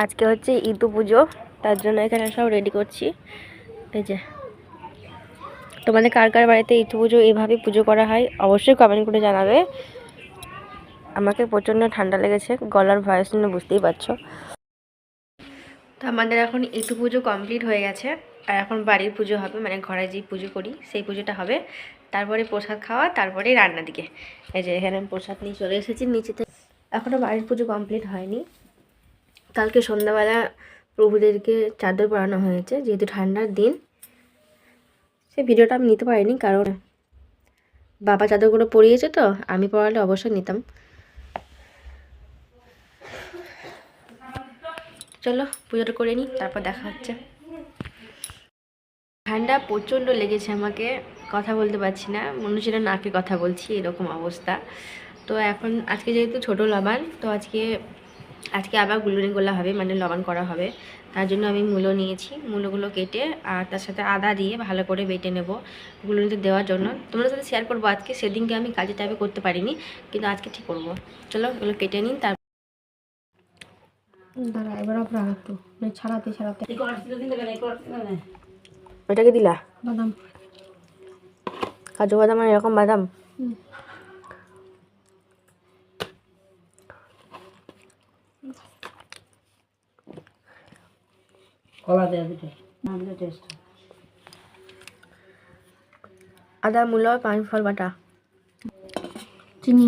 আজকে হচ্ছে ইতু পুজো, তার জন্য এখানে সব রেডি করছি। এই যে তোমাদের কার কার বাড়িতে ইতু পুজো এইভাবে পুজো করা হয় অবশ্যই কমেন্ট করে জানাবে। আমাকে প্রচণ্ড ঠান্ডা লেগেছে, গলার ভয়েস শুনে বুঝতেই পারছো। তো আমাদের এখন ইতু পুজো কমপ্লিট হয়ে গেছে, আর এখন বাড়ির পুজো হবে, মানে ঘরে যেই পুজো করি সেই পুজোটা হবে। তারপরে প্রসাদ খাওয়া, তারপরে রান্নার দিকে। এই যে এখানে প্রসাদ নিয়ে চলে এসেছি নিচে থেকে। এখনও বাড়ির পুজো কমপ্লিট হয়নি। কালকে সন্ধ্যাবেলা প্রভুদেরকে চাদর পরানো হয়েছে, যেহেতু ঠান্ডার দিন। সেই ভিডিওটা আমি নিতে পারিনি, কারণ বাবা চাদরগুলো পরিয়েছে, তো আমি পরালে অবশ্যই নিতাম। চলো পুজোটা করে নিই, তারপর দেখা হচ্ছে। ঠান্ডা প্রচণ্ড লেগেছে আমাকে, কথা বলতে পারছি না, মনে হচ্ছিল নাকে কথা বলছি, এরকম অবস্থা। তো এখন আজকে যেহেতু ছোটো লবান, তো আজকে আবার গুলুনি গোলা হবে, মানে লবান করা হবে। তার জন্য আমি মূলো নিয়েছি, মূলোগুলো কেটে আর তার সাথে আদা দিয়ে ভালো করে বেটে নেব গুলুনিতে দেওয়ার জন্য। তোমাদের সাথে শেয়ার করবো আজকে, সেদিনকে আমি কাজে টাইপে করতে পারিনি, কিন্তু আজকে ঠিক করবো। চলো এগুলো কেটে নিন। তার এবার একটু ছাড়াতে ওইটাকে দিলা বাদাম, কাজু বাদাম, আর এরকম বাদাম। কলা দেওয়া দুটো টেস্ট। আদা, মূলো, পাঁচ ফল বাটা, চিনি।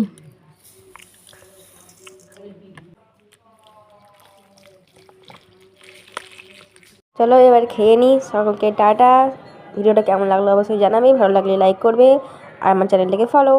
চলো এবার খেয়ে নিই। সকলকে টাটা। ভিডিওটা কেমন লাগলো অবশ্যই জানাবে, ভালো লাগলে লাইক করবে আর আমার চ্যানেলটাকে ফলো।